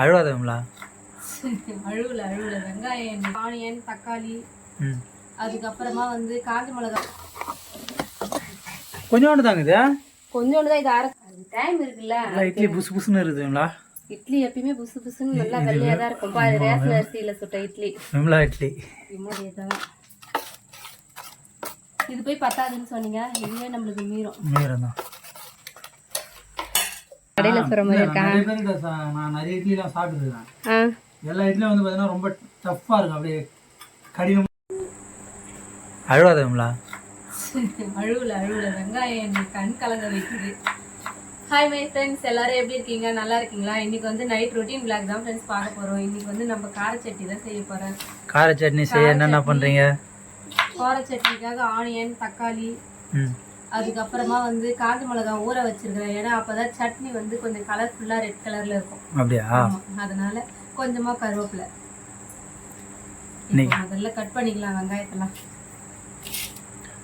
அழுவாதவங்களா? அழுவல வெங்காயம், ஆனியன், தக்காளி, அதுக்கப்புறமா வந்து காஞ்ச மிளகாய் கொஞ்சோண்டு தாங்க. இது கொஞ்சோண்டு தான். இது அரைச்சு டைம் இருக்குல்ல. இட்லி புசு புசுன்னு இருக்குதுங்களா? இட்லி எப்பயுமே புசு புசுன்னு நல்லா வெள்ளையா தான் இருக்கும். பாரு, ரேஷன் அரிசியில சுட்ட இட்லி. விமலா இட்லி இது போய் பத்தாதுன்னு சொன்னீங்க. இதுவே நம்மளுக்கு மீறும் தான். கடையில சொல்ற மாதிரி இருக்கா? நான் நிறைய இட்லிலாம் சாப்பிட்டுருக்கேன். எல்லா இட்லியும் வந்து பார்த்தீங்கன்னா ரொம்ப டஃப்பாக இருக்கும், அப்படியே கடினம். அழுவாதவங்களா? அழுவல வெங்காயம் கண் கலங்க வைக்குது. ஹாய் மை ஃப்ரெண்ட்ஸ், எல்லாரும் எப்படி இருக்கீங்க? நல்லா இருக்கீங்களா? இன்னைக்கு வந்து நைட் ரொட்டீன் விளாக் தான் ஃப்ரெண்ட்ஸ் பார்க்க போறோம். இன்னைக்கு வந்து நம்ம கார சட்னி தான் செய்ய போறேன். கார சட்னி செய்ய என்னென்ன பண்றீங்க? கார சட்னிக்காக ஆனியன், தக்காளி, அதுக்கப்புறமா வந்து காஞ்ச மிளகாய் ஊற வச்சிருக்கிறேன். ஏன்னா அப்பதான் சட்னி வந்து கொஞ்சம் கலர்ஃபுல்லா ரெட் கலர்ல இருக்கும். அப்படியா? அதனால கொஞ்சமா கருவேப்பிலை. முதல்ல கட் பண்ணிக்கலாம் வெங்காயத்தெல்லாம்.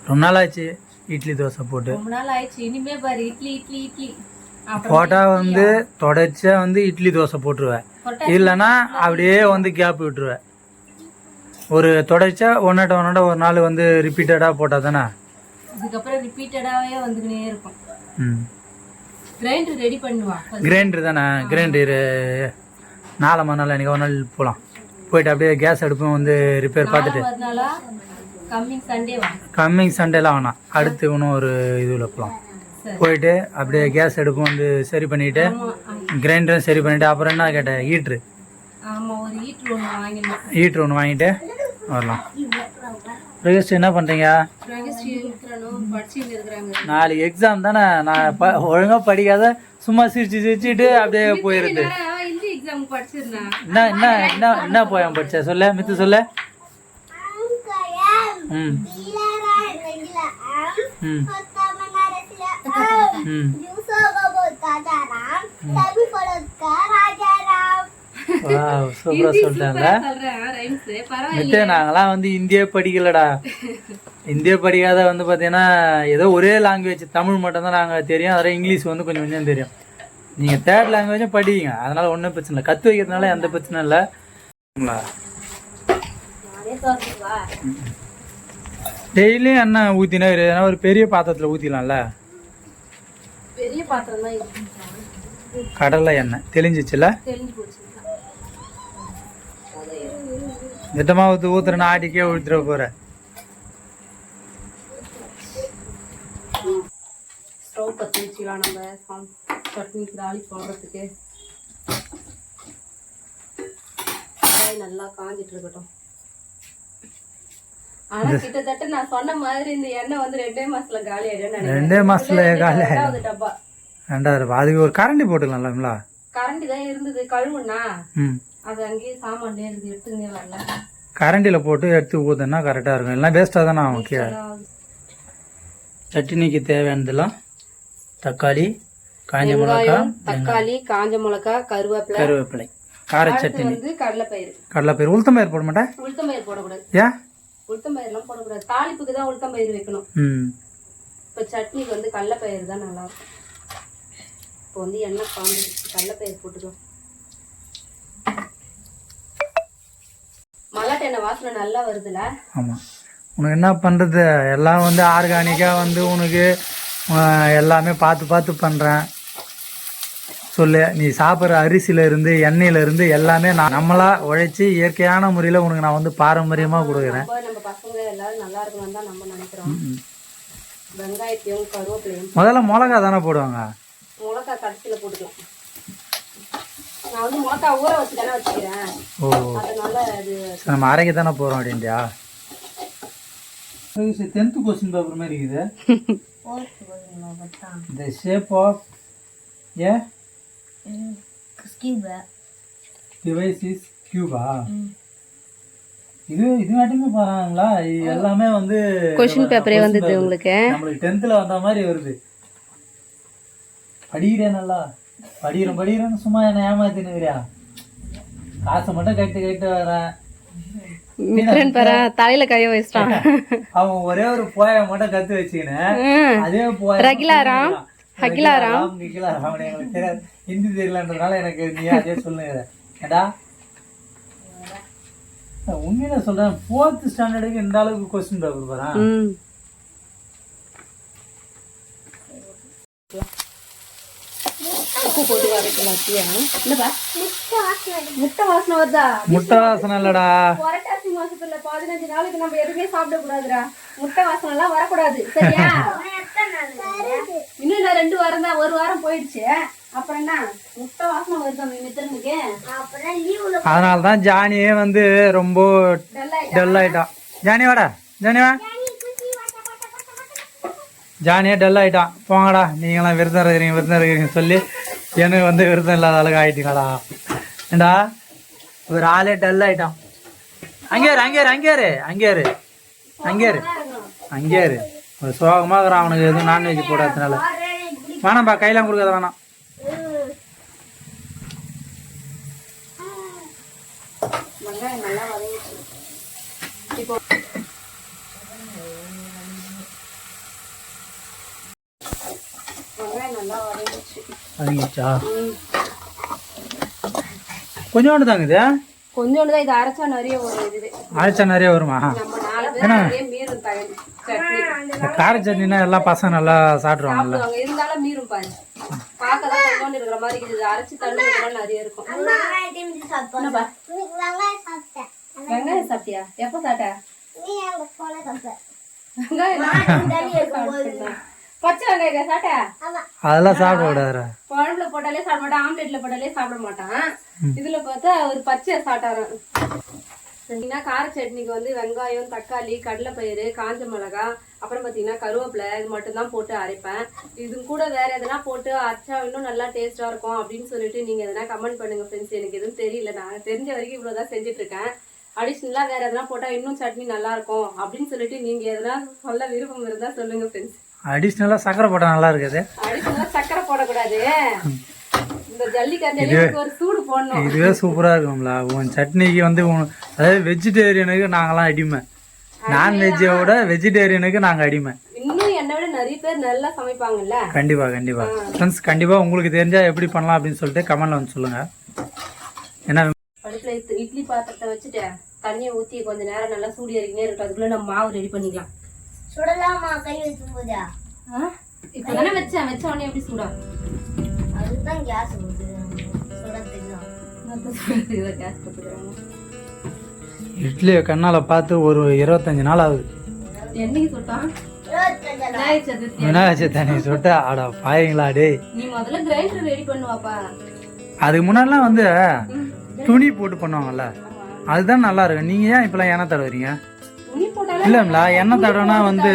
ரொம்ப நாள் ஆச்சு இட்லி தோசை போட்டு. ரொம்ப நாள் ஆயிடுச்சு. இனிமே பாரு இட்லி போட்டா வந்து தொடர்ச்சியா வந்து இட்லி தோசை போட்டுருவேன். இல்லைன்னா அப்படியே வந்து கேப் விட்டுருவேன். ஒரு தொடர்ச்சியா ஒன்னாட்ட ஒரு நாள் வந்து ரிப்பீட்டடா போட்டா தானே அதுக்கப்புறம் ரிப்பீட்டடாவே வந்துக்கினே இருக்கும். கிரைண்டர் ரெடி பண்ணுவா. கிரைண்டர் தானே? கிரைண்டர் 4 மணி நாள் எனக்கு ஒரு நாள் போகலாம். போயிட்டு அப்படியே கேஸ் அடுப்பும் வந்து ரிப்பேர் பார்த்துட்டு கம்மிங் சண்டேலாம் வேணாம், அடுத்து இன்னும் ஒரு இதுல போகலாம். போயிட்டு அப்படியே கேஸ் அடுப்பும் வந்து சரி பண்ணிட்டு கிரைண்டரும் சரி பண்ணிட்டு அப்புறம் என்ன கேட்டேன், ஹீட்ரு ஒன்று வாங்கிட்டு வரலாம். பிரகஸ்ட் என்ன பண்றீங்க? நாளைக்கு எக்ஸாம் தானே. நான் ஒழுங்கா படிக்காத சும்மா சிரிச்சுட்டு அப்படியே போயிருது. என்ன போயம் படிச்ச சொல்ல, மித்து சொல்ல. சூப்பரா சொல்லிட்டாங்க. நாங்கெல்லாம் வந்து இந்தியே படிக்கலடா. இந்திய படிக்காத வந்து பாத்தீங்கன்னா ஏதோ ஒரே லாங்குவேஜ் தமிழ் மட்டும் தான் நாங்க தெரியும். அதனால இங்கிலீஷ் வந்து கொஞ்சம் கொஞ்சம் தெரியும். நீங்க தேர்ட் லாங்குவேஜும் படிங்க, அதனால ஒன்றும் பிரச்சனை இல்லை. கற்று வைக்கிறதுனால எந்த பிரச்சனை இல்லை. டெய்லியும் எண்ணெய் ஊற்றினா ஏன்னா ஒரு பெரிய பாத்திரத்தில் ஊற்றிக்கலாம்ல. பெரிய பாத்திரம் தான். கடலை எண்ணெய் தெளிஞ்சிச்சுல? திட்டமா ஊத்துறேன்னா ஆடிக்கே ஊற்றிட போற. ஸ்டவ் பற்றி வச்சுக்கலாம் நம்ம சட்னிக்கு தாளி போடுறதுக்கு. நல்லா காஞ்சிட்டு இருக்கட்டும். ஆனா கிட்டத்தட்ட நான் சொன்ன மாதிரி இந்த எண்ணெய் வந்து 2 மாசத்துல காலி ஆயிடும். 2 மாசத்துல காலி ஆயிடும். டப்பா 2000. அதுக்கு ஒரு கரண்டி போட்டுக்கலாம்ல. கரண்டி தான் இருந்தது, கழுவுனா அது அங்கேயே சாமான்லயே இருந்து எடுத்துனே வரல. கரண்டில போட்டு எடுத்து ஊத்துனா கரெக்டா இருக்கும். எல்லாம் வேஸ்டா தானே ஆகும். சட்னிக்கு தேவையானதெல்லாம் தக்காளி, காஞ்ச மிளகாய், தக்காளி, காஞ்ச மிளகாய், கருவேப்பிலை. கார சட்னி வந்து கடலைப்பயிறு. உளுத்தம்பயிறு போட மாட்டேன். உளுத்தம்பயிறு போடக்கூடாது. ஏன்? உளுத்தம்பயிரெல்லாம் போடக்கூடாது. தாளிப்புக்கு தான் உளுத்தம்பயிறு வைக்கணும். இப்போ சட்னிக்கு வந்து கடலைப்பயிறு தான் நல்லா இருக்கும். இப்போ வந்து எண்ணெய் காஞ்சி கடலைப்பயிறு போட்டுக்கலாம். மல்லாட்டை எண்ணெய் வாசனை நல்லா வருதுல? ஆமா. உனக்கு என்ன பண்றது, எல்லாம் வந்து ஆர்கானிக்கா வந்து உனக்கு எல்லாமே பார்த்து பண்றேன். சொல்லு, நீ சாப்பிட்ற அரிசியில இருந்து எண்ணெயில இருந்து எல்லாமே நான் நம்மளா உழைச்சி இயற்கையான முறையில உனக்கு நான் வந்து பாரம்பரியமா கொடுக்குறேன். நம்ம பசங்க எல்லாரும் நல்லா இருக்கணும் தான் நம்ம நினைக்கிறோம். வெங்காயத்தையும் கருவேப்பிலையும் முதல்ல மிளகா தானே போடுவாங்க. மிளகா கடைசியில போட்டுக்கலாம். நான் வந்து மிளகா ஊற வச்சு தானே வச்சுக்கிறேன். ஓ, அதனால அது நம்ம அரைக்க தானே போறோம் அப்படின்றியா? 10th क्वेश्चन பேப்பர் மாதிரி இருக்குது. The shape of a device is cube. இது மட்டுமே பாருங்களா, எல்லாமே வந்து क्वेश्चन பேப்பரே வந்தது உங்களுக்கு. நமக்கு 10th ல வந்த மாதிரி வருது. படிக்கிறேன் நல்லா. படிக்கிறேன்னு சும்மா என்ன ஏமாத்தினுறியா? காசை மட்டும் கட்டு வரேன். தலையில கைய வச்சிட்டான் அவன். ஒரே ஒரு போய மட்டும் கத்து வச்சுக்கினேன். அதே போய அகிலாராம் எங்களுக்கு தெரியாது, ஹிந்தி தெரியலன்றதுனால எனக்கு நீ அதே சொல்லுங்க. ஏடா உண்மையில சொல்றேன் 4th ஸ்டாண்டர்டுக்கு இந்த அளவுக்கு கொஸ்டின் பேப்பர் போறேன். போட்டு வரைக்கலாம். இல்லப்பா முட்டை வாசனை வருதா? முட்டை வாசனை இல்லடா, புரட்டாசி மாசத்துல 15 நாளைக்கு நம்ம எதுவுமே சாப்பிட கூடாதுடா. முட்டை வாசனை எல்லாம் வரக்கூடாது, சரியா? இன்னும் நான் 2 வாரம் தான், 1 வாரம் போயிடுச்சு. அப்புறம் என்ன முட்டை வாசனை வருதா மித்திரனுக்கு? அப்புறம் லீவுல அதனாலதான் ஜானியே வந்து ரொம்ப டல் ஆயிட்டான். ஜானி வாடா, ஜானி வா. ஜானியே டல் ஆயிட்டான். போங்கடா நீங்களாம் விரதம் இருக்கிறீங்க சொல்லி எனக்கு வந்து விரதம் இல்லாத அளவுக்கு ஆயிட்டீங்கடா. ஏண்டா ஒரு ஆளே டல் ஆயிட்டான். அங்கேரு ஒரு சோகமாக இருக்கிறான். அவனுக்கு எதுவும் நான்வெஜ் போடாததுனால வேணாம்பா, கையெல்லாம் கொடுக்காத வேணாம். வெங்காயம் நல்லா வதங்கிச்சு. இப்போ வெங்காயம் நல்லா வதங்கிச்சா? கொஞ்சோண்டு தாங்க இது, கொஞ்சோண்டு தான். இது அரைச்சா நிறைய வரும். இதுவே அரைச்சா நிறைய வருமா? நம்ம 4 பேர் நிறைய மீறும் சட்னி. கார சட்னினா எல்லாம் பசங்க நல்லா சாப்பிடுவாங்கல்ல. சாப்பிடுவாங்க, இருந்தாலும் மீறும் பாரு. பார்க்கதான் கொஞ்சோண்டு இருக்கிற மாதிரி இருக்குது. அரைச்சி தண்ணி நிறைய இருக்கும். வெங்காயம் சாப்பிட்டியா? எப்போ சாப்பிட்ட? பச்சை வெங்காயம் சாப்பிட்ட? அதெல்லாம் சாப்பிட கூடாது. குழம்புல போட்டாலே சாப்பிட மாட்டான், ஆம்லெட்ல போட்டாலே சாப்பிட மாட்டான். இதுல பார்த்தா ஒரு பச்சை சாப்பிட்டாரான். கார சட்னிக்கு வந்து வெங்காயம், தக்காளி, கடலைப்பயிறு, காஞ்ச மிளகா, அப்புறம் பாத்தீங்கன்னா கருவேப்பிலை, இது மட்டும் தான் போட்டு அரைப்பேன். இது கூட வேற எதனா போட்டு அரைச்சா இன்னும் நல்லா டேஸ்டா இருக்கும் அப்படின்னு சொல்லிட்டு நீங்க எதனா கமெண்ட் பண்ணுங்க ஃப்ரெண்ட்ஸ். எனக்கு எதுவும் தெரியல, நான் தெரிஞ்ச வரைக்கும் இவ்வளவுதான் செஞ்சுட்டு இருக்கேன். அடிஷ்னலா வேற எதனா போட்டா இன்னும் சட்னி நல்லா இருக்கும் அப்படின்னு சொல்லிட்டு நீங்க எதனா சொல்ல விருப்பம் இருந்தா சொல்லுங்க ஃப்ரெண்ட்ஸ். அடிஷ்னலா சக்கரை போட்டா நல்லா இருக்குது. அடிஷ்னலா சக்கரை போடக்கூடாது. இந்த ஜல்லிக்கட்டு ஒரு சூடு போடணும். இதுவே சூப்பரா இருக்கும்ல. உன் சட்னிக்கு வந்து அதாவது வெஜிடேரியனுக்கு நாங்கெல்லாம் அடிமை, நான்வெஜ்ஜை விட வெஜிடேரியனுக்கு நாங்க அடிமை. இன்னும் என்னை விட நிறைய பேர் நல்லா சமைப்பாங்கல்ல. கண்டிப்பா ஃப்ரெண்ட்ஸ், கண்டிப்பா உங்களுக்கு தெரிஞ்சா எப்படி பண்ணலாம் அப்படின்னு சொல்லிட்டு கமெண்ட்ல வந்து சொல்லுங்க. என்ன அடுப்புல இட்லி பாத்திரத்தை வச்சுட்டு தண்ணியை ஊத்தி கொஞ்ச நேரம் நல்லா சூடு ஏறிக்கினே இருக்கும். அதுக்குள்ள நம்ம மாவு ரெடி பண்ணிக்கலாம். சுடலாமா கை வைக்கும் போதா? இப்பதானே வச்ச உடனே எப்படி சூடா? அதுதான் கேஸ் சுடத்துக்கு கேஸ் கொடுத்துக்கிறாங்க. இட்லியை கண்ணால பார்த்து ஒரு 25 நாள் ஆகுது. என்னைக்கு சுட்டான்? விநாயகர் சதுர்த்தி சுட்டா? ஆடா பாயங்களா டே. நீ முதல்ல கிரைண்டர் ரெடி பண்ணுவாப்பா. அதுக்கு முன்னாடிலாம் வந்து துணி போட்டு பண்ணுவாங்கல்ல, அதுதான் நல்லா இருக்கும். நீங்க ஏன் இப்பெல்லாம் எண்ணெய் தடவுறீங்க? இல்லம்ல, எண்ணெய் தடவைனா வந்து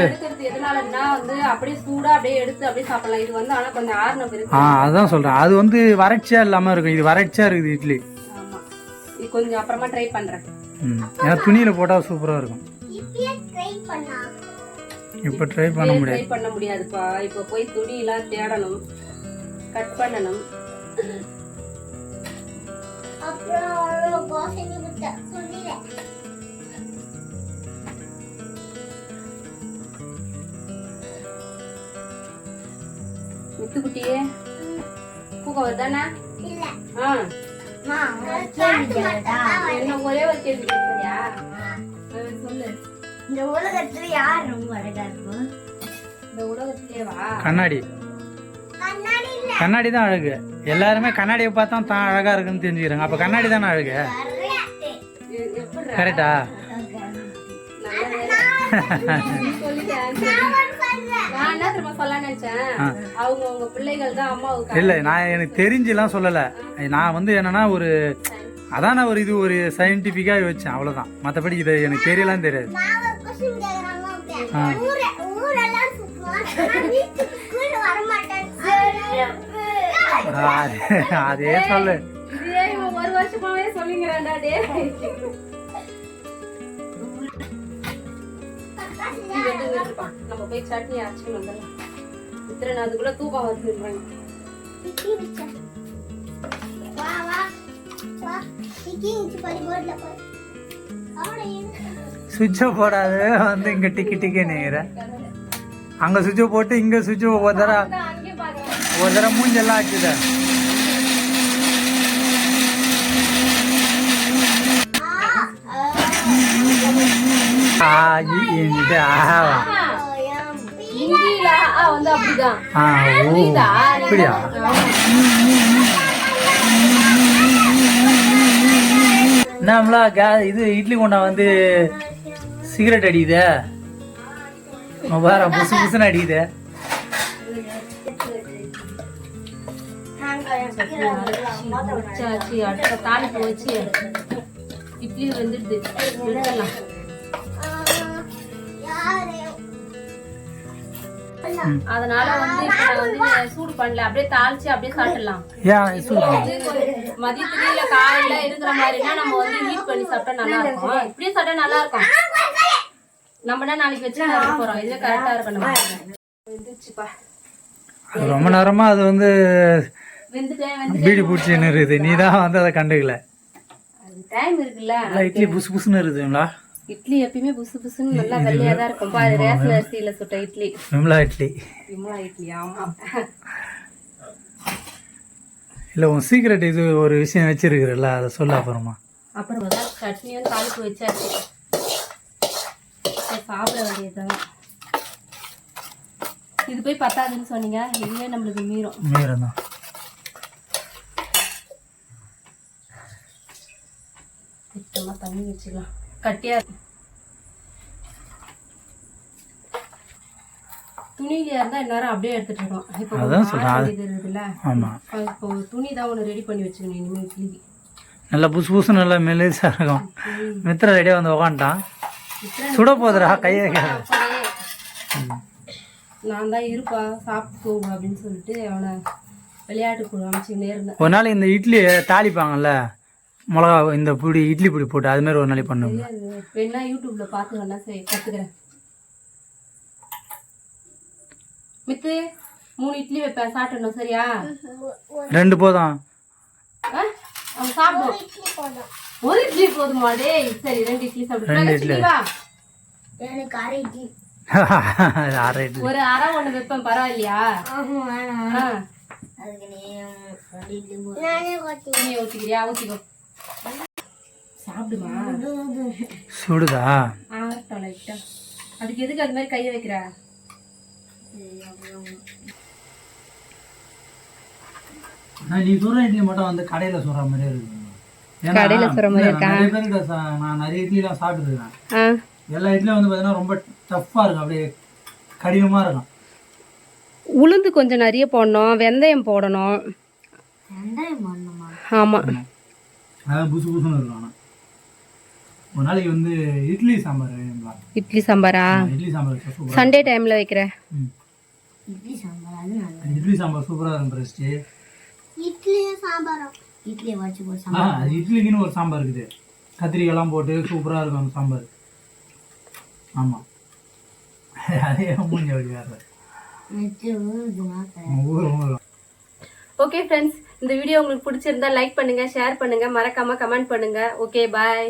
அப்படியே சூடா அப்படியே எடுத்து அப்படியே சாப்பிடலாம். இது வந்து ஆனா கொஞ்சம் ஆறுன பிறகு அதான் சொல்றேன், அது வந்து வறட்சியா இல்லாம இருக்கும். இது வறட்சியா இருக்குது இட்லி. ஆமா, இது கொஞ்சம் அப்புறமா ட்ரை பண்றேன். ஏன்னா துணியில போட்டா சூப்பரா இருக்கும். இப்ப ட்ரை பண்ண முடியாது. ட்ரை பண்ண முடியாதுப்பா. இப்ப போய் துணி எல்லாம் தேடணும், கட் பண்ணணும். முத்துக்குட்டியே தூக்கம் வருதானா? என்ன ஒரே ஒரு கேள்வி கேட்கறியா? சொல்லு. இந்த உலகத்துல யார் ரொம்ப அழகா இருக்கும்? இந்த உலகத்திலேவா? கண்ணாடி. கண்ணாடி தான் அழகு. எல்லாருமே கண்ணாடியை பார்த்தா தான் அழகா இருக்குன்னு தெரிஞ்சுக்கிறாங்க. அப்ப கண்ணாடி தானே அழகு. கரெக்டா? இல்ல, நான் எனக்கு தெரிஞ்சுலாம் சொல்லல. நான் வந்து என்னன்னா ஒரு அதான் நான் ஒரு சயின்டிபிக்கா யோசிச்சேன், அவ்வளவுதான். மத்தபடி இதை எனக்கு தெரியலாம் தெரியாது. அதே சொல்லு. ஒரு வருஷமாவே சொல்லிங்கிறான்டா டே. நம்ம போய் சட்னி அரைச்சு வந்துடலாம். இத்தனை அதுக்குள்ள தூக்கம் வருது. சுவிட்ச போடாத வந்து இங்க டிக்கி டிக்கி நேர அங்க சுவிட்ச போட்டு இங்க சுவிட்ச ஒரு தடவை மூஞ்செல்லாம் ஆச்சுத. இது ஆஹாவா ஹிந்தியில வந்து அப்படிதான். ஆ ஓ அப்படியா என்னம்லா இது இட்லி கொண்டா வந்து சிகரெட் அடிக்குதே வேற புசு புசுன்னு அடிக்குதே வச்சாச்சு. அடுத்த தாளிப்பு வச்சு இட்லி வந்துடுது எடுத்துடலாம். அதனால வந்து இப்ப நான் வந்து சூடு பண்ணல, அப்படியே தாளிச்சு அப்படியே சாப்பிடலாம். ஏன் சூப்பர் மதியத்துக்கு இல்ல காலையில இருக்கிற மாதிரினா நம்ம வந்து ஹீட் பண்ணி சாப்பிட்டா நல்லா இருக்கும். இப்படியே சாப்பிட்டா நல்லா இருக்கும். நம்ம தான் நாளைக்கு வச்சு சாப்பிட போறோம். இதுவே கரெக்டா இருக்கும். நம்ம வெந்துச்சுப்பா. அது ரொம்ப நேரமா அது வந்து பீடி பிடிச்சின்னு இருக்குது. நீ தான் வந்து அதை கண்டுக்கல. அது டைம் இருக்குல்ல. இட்லி புசு புசுன்னு இருக்குதுங்களா? இட்லி எப்பயுமே புசு புசுன்னு நல்லா வெள்ளையா தான் இருக்கும். பாரு ரேஷன் அரிசியில சுட்ட இட்லி. விமலா இட்லி. விமலா இட்லி ஆமா. இல்ல உன் சீக்கிரட் இது ஒரு விஷயம் வச்சிருக்கிறல்ல, அதை சொல்ல அப்புறமா. அப்புறம் சட்னியும் தாளிப்பு வச்சாச்சு. சாப்பிட வேண்டியதுதான். இது போய் பத்தாதுன்னு சொன்னீங்க. இதுவே நம்மளுக்கு மீறும் தான். சுத்தமா தண்ணி வச்சுக்கலாம். கட்டியா துணியில இருந்தா எல்லாரும் அப்படியே எடுத்துட்டு இருக்கோம். இப்போ துணி தான் ஒண்ணு ரெடி பண்ணி வச்சுக்கணும் இனிமே இட்லிக்கு. நல்லா புசு புசு நல்லா மெலிசா இருக்கும். மித்திர ரெடியா வந்து உக்காண்டான். சுட போதுரா கையை. நான் தான் இருப்பா சாப்பிட்டு போகும் அப்படின்னு சொல்லிட்டு அவனை விளையாட்டு அமைச்சுக்கிட்டே இருந்தேன். ஒரு நாள் இந்த இட்லி தாளிப்பாங்கல்ல, மிளகா இந்த பொடி இட்லி பொடி போட்டு அது மாதிரி ஒரு நாளைக்கு பண்ணுங்க. வேணா யூடியூப்ல பார்த்து வேணா கத்துக்கிறேன். மித்து 3 இட்லி வைப்பேன் சாப்பிடணும் சரியா? 2 போதும். அவன் சாப்பிடுவோம். 1 இட்லி போதுமா? டேய் சரி 2 இட்லி சாப்பிடு. 2 இட்லி. எனக்கு 1/2 இட்லி. 1/2 இட்லி. ஒரு அரை ஒண்ணு வைப்பேன் பரவாயில்லையா? அதுக்கு நீ 2 இட்லி போடு. நானே நீ ஊத்திக்கிறியா? ஊத்திக்கோ. சாப்பிடுமா? சுடுதா? ஆகட்டும் லைட்டா. அதுக்கு எதுக்கு அது மாதிரி கையை வைக்கிற? நீ சுடுற இட்லி மட்டும் வந்து கடையில சுடுற மாதிரியே இருக்கு. கடையில சுடுற மாதிரி இருக்கா? நான் நிறைய இட்லிலாம் சாப்பிட்டுருக்கேன். எல்லா இட்லியும் வந்து பார்த்தீங்கன்னா ரொம்ப டஃப்பா இருக்கும், அப்படியே கடினமா இருக்கும். உளுந்து கொஞ்சம் நிறைய போடணும், வெந்தயம் போடணும். ஆமா அதான் புசு புசுன்னு இருக்கும். ஆனால் ஒரு நாளைக்கு வந்து இட்லி சாம்பார் வேணுங்களா? இட்லி சாம்பாரா? இட்லி சாம்பார் சண்டே டைம்ல வைக்கிறேன். இட்லி சாம்பார் இட்லி சாம்பார் சூப்பரா இருக்கும். பிரஸ்ட் இட்லி சாம்பார் இட்லி வச்சு போடு சாம்பார். அது இட்லிக்குன்னு ஒரு சாம்பார் இருக்குது, கத்திரிக்காய்லாம் போட்டு சூப்பரா இருக்கும் அந்த சாம்பார். ஆமா அதே மூஞ்சி அப்படி வேற ஓகே ஃப்ரெண்ட்ஸ், இந்த வீடியோ உங்களுக்கு பிடிச்சிருந்தா லைக் பண்ணுங்க, ஷேர் பண்ணுங்க, மறக்காம கமெண்ட் பண்ணுங்க. Okay bye.